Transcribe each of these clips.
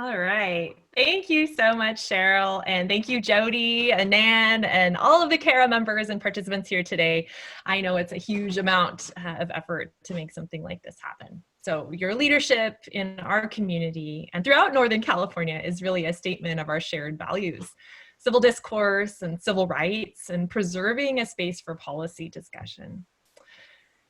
All right. Thank you so much, Cheryl. And thank you, Jody, Anan, and all of the CARA members and participants here today. I know it's a huge amount of effort to make something like this happen. So your leadership in our community and throughout Northern California is really a statement of our shared values, civil discourse and civil rights, and preserving a space for policy discussion.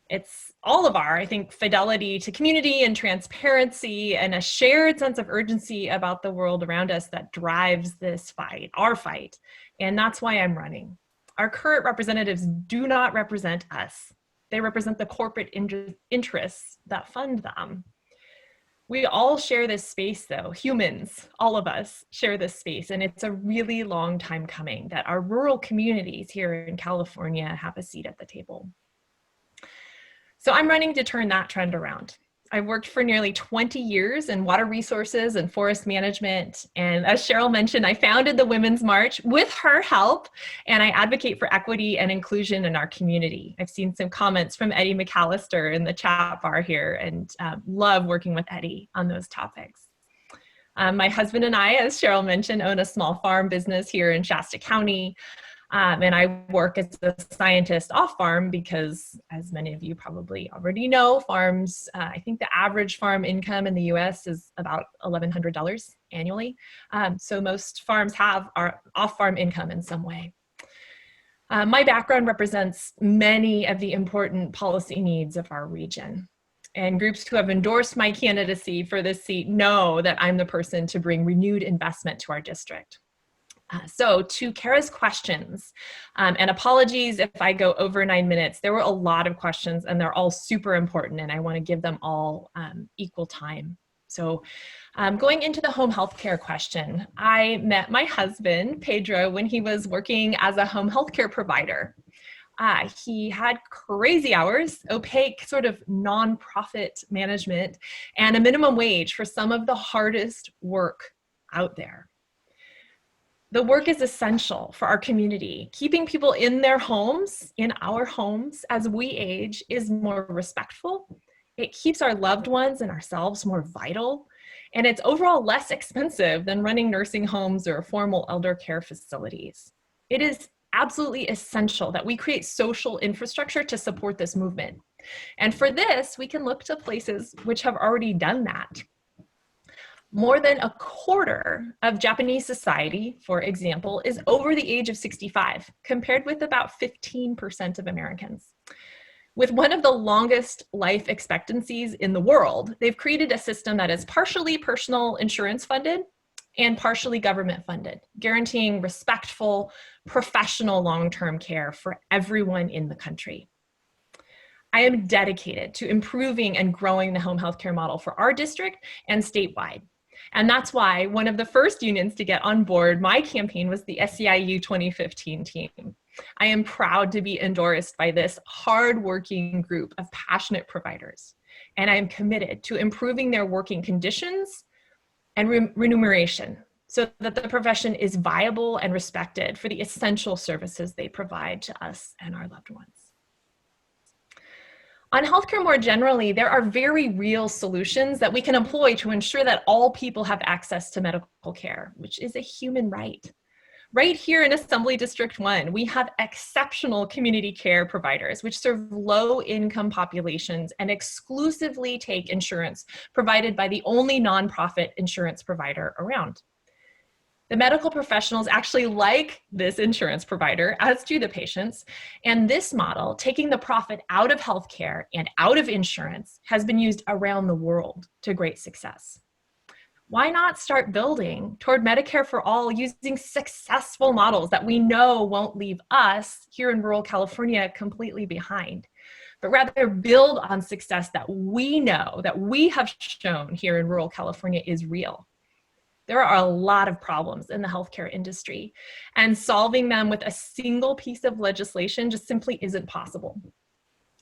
It's all of our, I think, fidelity to community and transparency and a shared sense of urgency about the world around us that drives this fight, our fight. And that's why I'm running. Our current representatives do not represent us. They represent the corporate interests that fund them. We all share this space though, humans, all of us share this space, and it's a really long time coming that our rural communities here in California have a seat at the table. So I'm running to turn that trend around. I've worked for nearly 20 years in water resources and forest management. And as Cheryl mentioned, I founded the Women's March with her help, and I advocate for equity and inclusion in our community. I've seen some comments from Eddie McAllister in the chat bar here, and love working with Eddie on those topics. My husband and I, as Cheryl mentioned, own a small farm business here in Shasta County. And I work as a scientist off farm because, as many of you probably already know, farms, I think the average farm income in the US is about $1,100 annually. So most farms have our off farm income in some way. My background represents many of the important policy needs of our region. And groups who have endorsed my candidacy for this seat know that I'm the person to bring renewed investment to our district. So to Kara's questions, and apologies if I go over 9 minutes, there were a lot of questions and they're all super important and I want to give them all equal time. So going into the home health care question, I met my husband, Pedro, when he was working as a home health care provider. He had crazy hours, opaque sort of nonprofit management, and a minimum wage for some of the hardest work out there. The work is essential for our community. Keeping people in their homes, in our homes, as we age is more respectful. It keeps our loved ones and ourselves more vital. And it's overall less expensive than running nursing homes or formal elder care facilities. It is absolutely essential that we create social infrastructure to support this movement. And for this, we can look to places which have already done that. More than a quarter of Japanese society, for example, is over the age of 65, compared with about 15% of Americans. With one of the longest life expectancies in the world, they've created a system that is partially personal insurance funded and partially government funded, guaranteeing respectful, professional long-term care for everyone in the country. I am dedicated to improving and growing the home health care model for our district and statewide. And that's why one of the first unions to get on board my campaign was the SEIU 2015 team. I am proud to be endorsed by this hardworking group of passionate providers. And I am committed to improving their working conditions and remuneration so that the profession is viable and respected for the essential services they provide to us and our loved ones. On healthcare more generally, there are very real solutions that we can employ to ensure that all people have access to medical care, which is a human right. Right here in Assembly District 1, we have exceptional community care providers which serve low-income populations and exclusively take insurance provided by the only nonprofit insurance provider around. The medical professionals actually like this insurance provider, as do the patients, and this model, taking the profit out of healthcare and out of insurance, has been used around the world to great success. Why not start building toward Medicare for all using successful models that we know won't leave us here in rural California completely behind, but rather build on success that we know, that we have shown here in rural California is real. There are a lot of problems in the healthcare industry, and solving them with a single piece of legislation just simply isn't possible.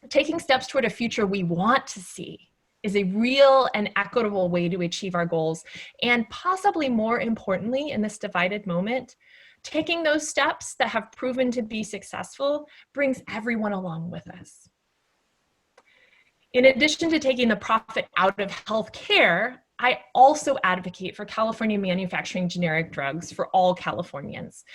Taking steps toward a future we want to see is a real and equitable way to achieve our goals, and possibly more importantly in this divided moment, taking those steps that have proven to be successful brings everyone along with us. In addition to taking the profit out of healthcare, I also advocate for California manufacturing generic drugs for all Californians.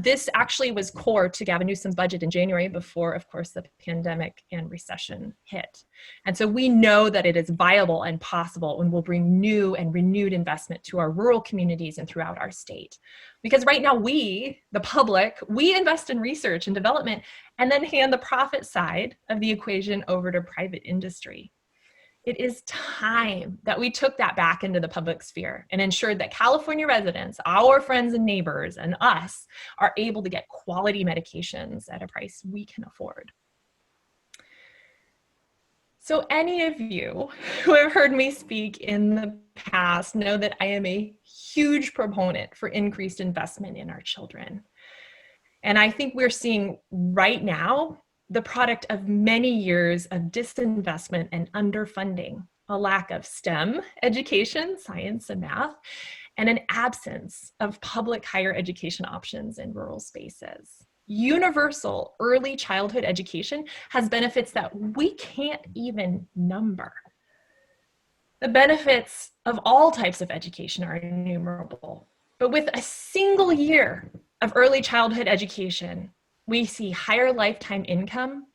This actually was core to Gavin Newsom's budget in January before, of course, the pandemic and recession hit. And so we know that it is viable and possible and will bring new and renewed investment to our rural communities and throughout our state. Because right now we, the public, we invest in research and development and then hand the profit side of the equation over to private industry. It is time that we took that back into the public sphere and ensured that California residents, our friends and neighbors, and us are able to get quality medications at a price we can afford. So any of you who have heard me speak in the past know that I am a huge proponent for increased investment in our children. And I think we're seeing right now the product of many years of disinvestment and underfunding, a lack of STEM education, science and math, and an absence of public higher education options in rural spaces. Universal early childhood education has benefits that we can't even number. The benefits of all types of education are innumerable, but with a single year of early childhood education, we see higher lifetime income,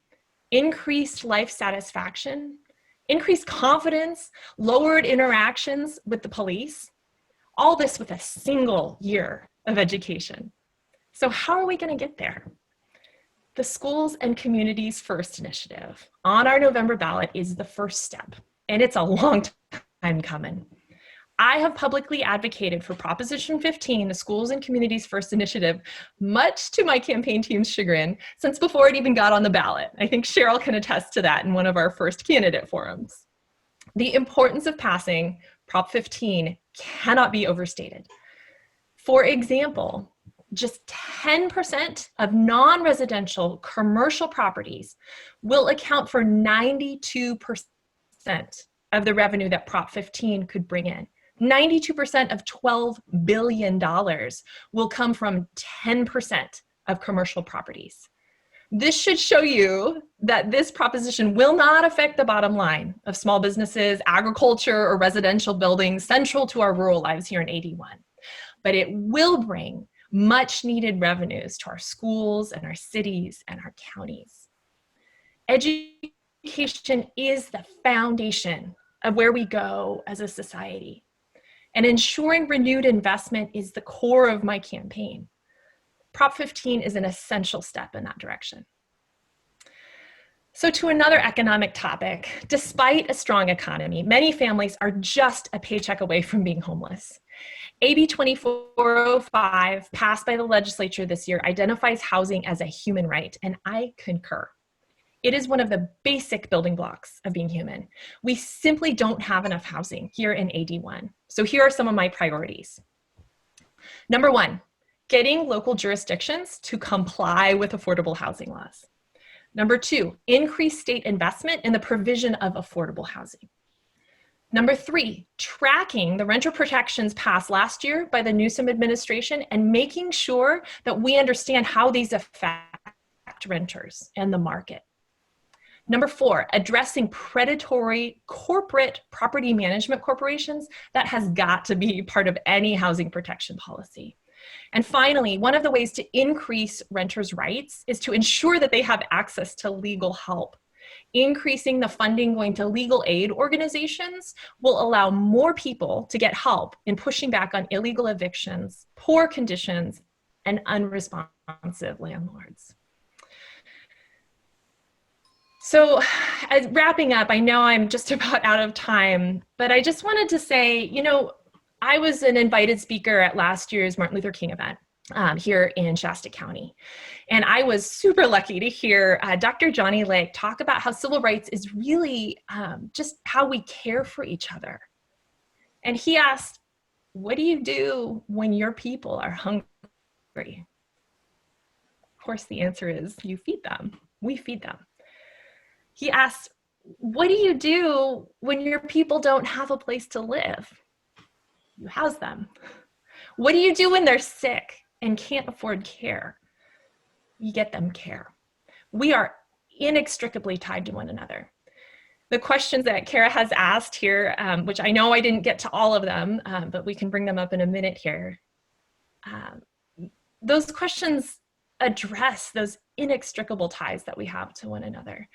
increased life satisfaction, increased confidence, lowered interactions with the police, all this with a single year of education. So how are we going to get there? The Schools and Communities First initiative on our November ballot is the first step, and it's a long time coming. I have publicly advocated for Proposition 15, the Schools and Communities First initiative, much to my campaign team's chagrin, since before it even got on the ballot. I think Cheryl can attest to that in one of our first candidate forums. The importance of passing Prop 15 cannot be overstated. For example, just 10% of non-residential commercial properties will account for 92% of the revenue that Prop 15 could bring in. 92% of $12 billion will come from 10% of commercial properties. This should show you that this proposition will not affect the bottom line of small businesses, agriculture, or residential buildings central to our rural lives here in 81. But it will bring much needed revenues to our schools and our cities and our counties. Education is the foundation of where we go as a society. And ensuring renewed investment is the core of my campaign. Prop 15 is an essential step in that direction. So to another economic topic, despite a strong economy, many families are just a paycheck away from being homeless. AB 2405, passed by the legislature this year, identifies housing as a human right, and I concur. It is one of the basic building blocks of being human. We simply don't have enough housing here in AD1. So here are some of my priorities. Number one, getting local jurisdictions to comply with affordable housing laws. Number two, increase state investment in the provision of affordable housing. Number three, tracking the renter protections passed last year by the Newsom administration and making sure that we understand how these affect renters and the market. Number four, addressing predatory corporate property management corporations. That has got to be part of any housing protection policy. And finally, one of the ways to increase renters' rights is to ensure that they have access to legal help. Increasing the funding going to legal aid organizations will allow more people to get help in pushing back on illegal evictions, poor conditions, and unresponsive landlords. So as wrapping up, I know I'm just about out of time, but I just wanted to say, you know, I was an invited speaker at last year's Martin Luther King event here in Shasta County. And I was super lucky to hear Dr. Johnny Lake talk about how civil rights is really just how we care for each other. And he asked, what do you do when your people are hungry? Of course, the answer is you feed them. We feed them. He asked, what do you do when your people don't have a place to live? You house them. What do you do when they're sick and can't afford care? You get them care. We are inextricably tied to one another. the questions that Kara has asked here, which I know I didn't get to all of them, but we can bring them up in a minute here. Those questions address those inextricable ties that we have to one another.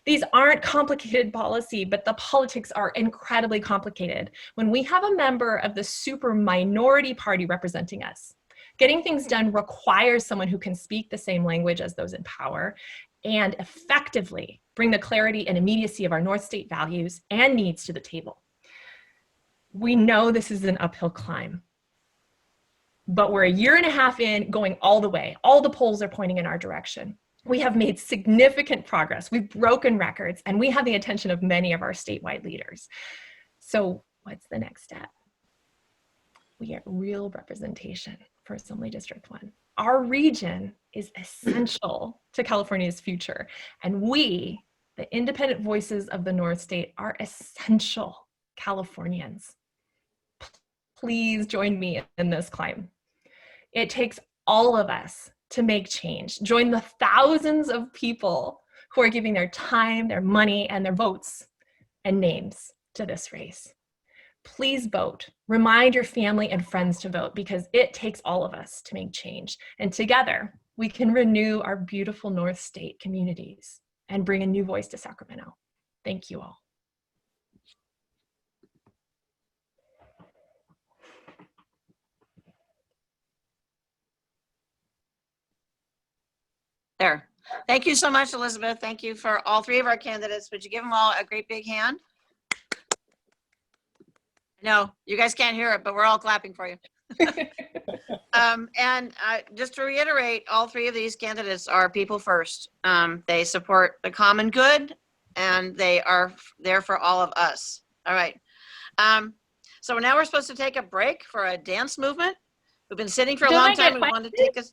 These aren't complicated policy, but the politics are incredibly complicated. When we have a member of the super minority party representing us, getting things done requires someone who can speak the same language as those in power and effectively bring the clarity and immediacy of our North State values and needs to the table. We know this is an uphill climb, but we're a year and a half in, going all the way. All the polls are pointing in our direction. We have made significant progress. We've broken records, and we have the attention of many of our statewide leaders. So what's the next step? We get real representation for Assembly District 1. Our region is essential to California's future, and we, the independent voices of the North State, are essential Californians. Please join me in this climb. It takes all of us to make change. Join the thousands of people who are giving their time, their money, and their votes and names to this race. Please vote. Remind your family and friends to vote, because it takes all of us to make change. And together, we can renew our beautiful North State communities and bring a new voice to Sacramento. Thank you all. There. Thank you so much, Elizabeth. Thank you for all three of our candidates. Would you give them all a great big hand? No, you guys can't hear it, but we're all clapping for you. Just to reiterate, all three of these candidates are people first. They support the common good, and they are there for all of us. All right. So now we're supposed to take a break for a dance movement. We've been sitting for a long time. We wanted to take us,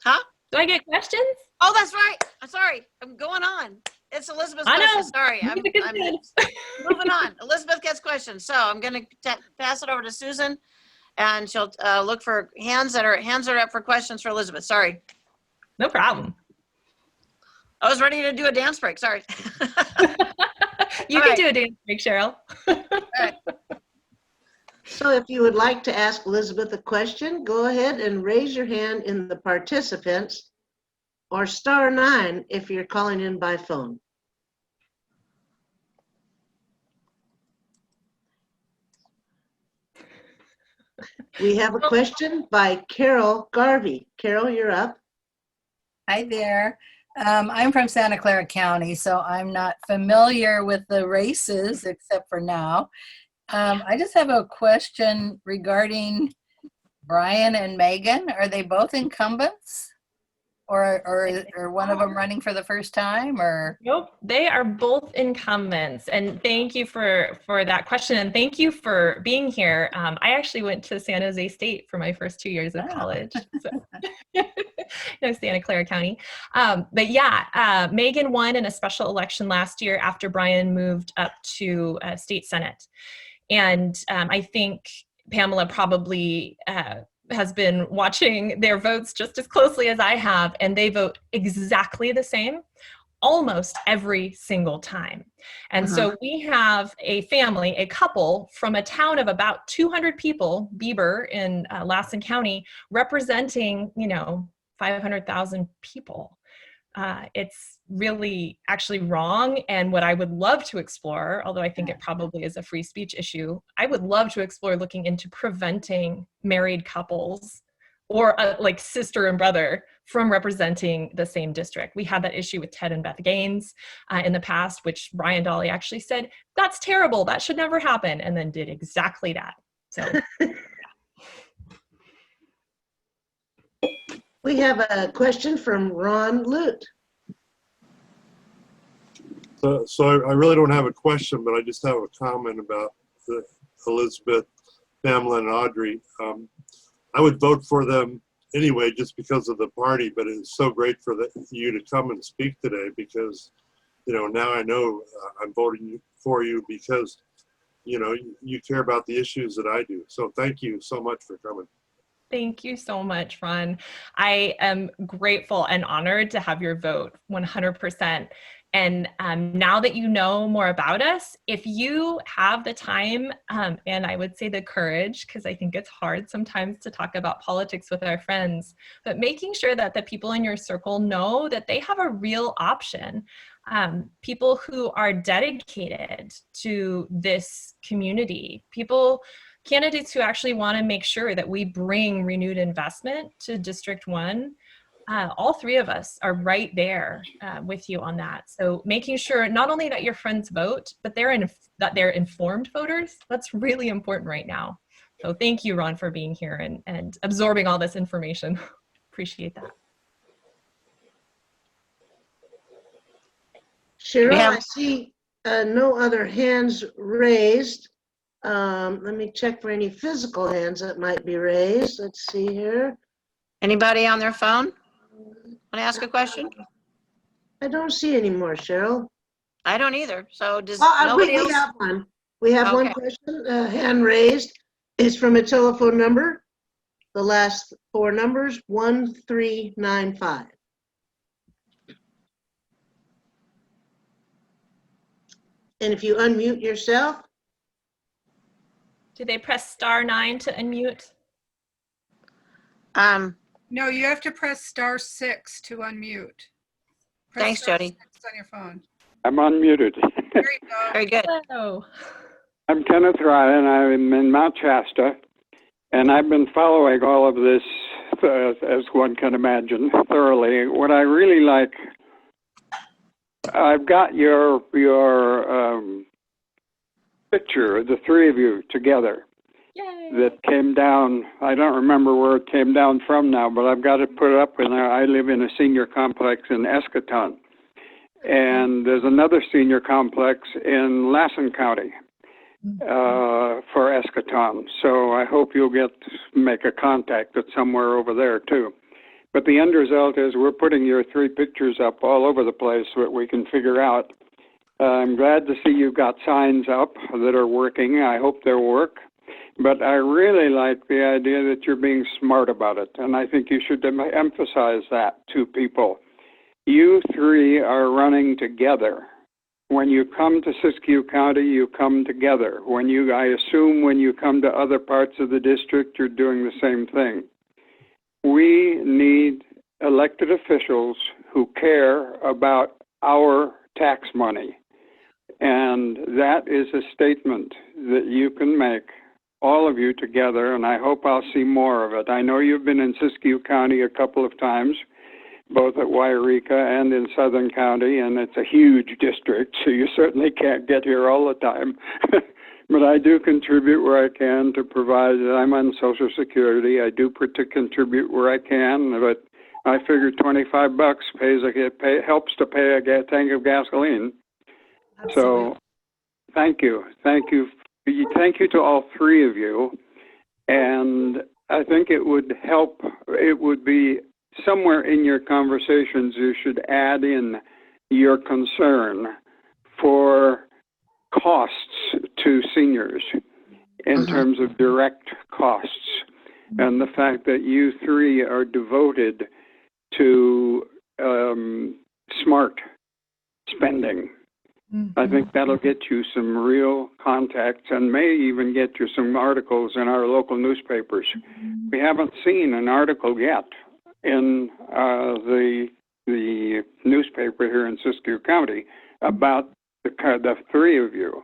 huh? Do I get questions? Oh, that's right. I'm sorry. I'm going on. It's Elizabeth's question. Sorry. I'm moving on. Elizabeth gets questions. So I'm going to pass it over to Susan, and she'll look for hands that are up for questions for Elizabeth. Sorry. No problem. I was ready to do a dance break. Sorry. You can do a dance break, Cheryl. All right. So if you would like to ask Elizabeth a question, go ahead and raise your hand in the participants, or *9 if you're calling in by phone. We have a question by Carol Garvey. Carol, you're up. Hi there. I'm from Santa Clara County, so I'm not familiar with the races except for now. I just have a question regarding Brian and Megan. Are they both incumbents? Or one of them running for the first time, or? Nope, they are both incumbents. And thank you for that question. And thank you for being here. I actually went to San Jose State for my first 2 years of college. So. No, Santa Clara County. But yeah, Megan won in a special election last year after Brian moved up to state Senate. And I think Pamela probably has been watching their votes just as closely as I have, and they vote exactly the same almost every single time. And so we have a family, a couple from a town of about 200 people, Bieber in Lassen County, representing, 500,000 people. It's really actually wrong. And what I would love to explore, although I think it probably is a free speech issue, I would love to explore looking into preventing married couples or like sister and brother from representing the same district. We had that issue with Ted and Beth Gaines in the past, which Brian Dolly actually said, that's terrible, that should never happen, and then did exactly that. So. We have a question from Ron Lute. So I really don't have a question, but I just have a comment about Elizabeth, Pamela, and Audrey. I would vote for them anyway, just because of the party, but it's so great for you to come and speak today, because, now I know I'm voting for you because, you care about the issues that I do. So thank you so much for coming. Thank you so much, Ron. I am grateful and honored to have your vote, 100%. And now that you know more about us, if you have the time and I would say the courage, because I think it's hard sometimes to talk about politics with our friends, but making sure that the people in your circle know that they have a real option. People who are dedicated to this community, candidates who actually want to make sure that we bring renewed investment to District 1. All three of us are right there with you on that. So making sure not only that your friends vote, but that they're informed voters, that's really important right now. So thank you, Ron, for being here and absorbing all this information. Appreciate that. Cheryl, I see no other hands raised. Let me check for any physical hands that might be raised. Let's see here. Anybody on their phone want to ask a question? I don't see any more, Cheryl. I don't either. So does Oh, nobody we else? have one. We have one Okay. question, hand raised. It's from a telephone number. The last four numbers, 1395. And if you unmute yourself, Do they press *9 to unmute? No, you have to press *6 to unmute. Press Thanks, Jody. *6 on your phone. I'm unmuted. There you go. Very good. Hello. I'm Kenneth Ryan. I'm in Mount Shasta, and I've been following all of this, as one can imagine, thoroughly. What I really like, I've got your picture, the three of you together, Yay. that came down. I don't remember where it came down from now, but I've got it put up in there. I live in a senior complex in Eschaton, and there's another senior complex in Lassen County for Eschaton. So I hope you'll make a contact at somewhere over there too. But the end result is we're putting your three pictures up all over the place so that we can figure out. I'm glad to see you've got signs up that are working. I hope they'll work. But I really like the idea that you're being smart about it. And I think you should emphasize that to people. You three are running together. When you come to Siskiyou County, you come together. I assume when you come to other parts of the district, you're doing the same thing. We need elected officials who care about our tax money. And that is a statement that you can make, all of you together, and I hope I'll see more of it. I know you've been in Siskiyou County a couple of times, both at Wairika and in Southern County, and it's a huge district, so you certainly can't get here all the time. But I do contribute where I can to provide. I'm on Social Security. I do contribute where I can, but I figure $25 helps to pay a tank of gasoline. Absolutely. So thank you. Thank you to all three of you. And I think it would help, it would be somewhere in your conversations, you should add in your concern for costs to seniors in terms of direct costs, and the fact that you three are devoted to smart spending. I think that'll get you some real contacts and may even get you some articles in our local newspapers. We haven't seen an article yet in the newspaper here in Siskiyou County about the three of you.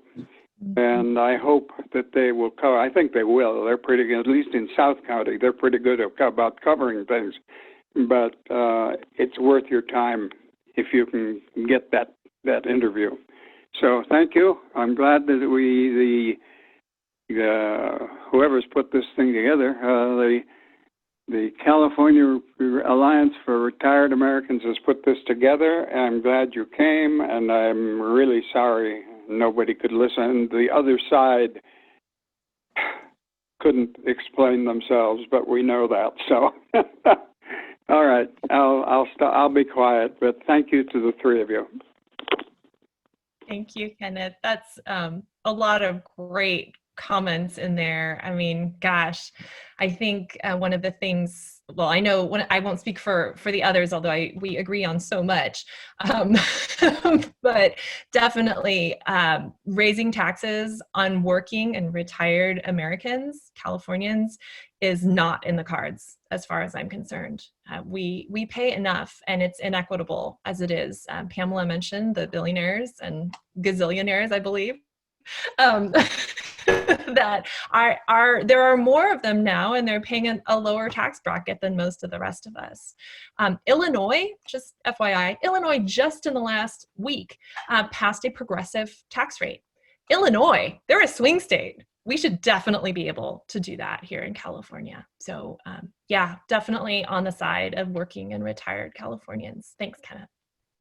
And I hope that they will cover. I think they will. They're pretty good, at least in South County. They're pretty good about covering things. But it's worth your time if you can get that interview. So thank you. I'm glad that whoever's put this thing together, the California Alliance for Retired Americans has put this together. I'm glad you came, and I'm really sorry nobody could listen. The other side couldn't explain themselves, but we know that. So, all right, I'll be quiet. But thank you to the three of you. Thank you, Kenneth. That's a lot of great comments in there. I mean, gosh, I think one of the things, well, I know when I won't speak for the others, although we agree on so much, but definitely raising taxes on working and retired Americans, Californians, is not in the cards as far as I'm concerned. We pay enough, and it's inequitable as it is. Pamela mentioned the billionaires and gazillionaires, I believe. That there are more of them now, and they're paying a lower tax bracket than most of the rest of us. Illinois, just FYI, Illinois just in the last week passed a progressive tax rate. Illinois, they're a swing state. We should definitely be able to do that here in California. So yeah, definitely on the side of working and retired Californians. Thanks, Kenneth.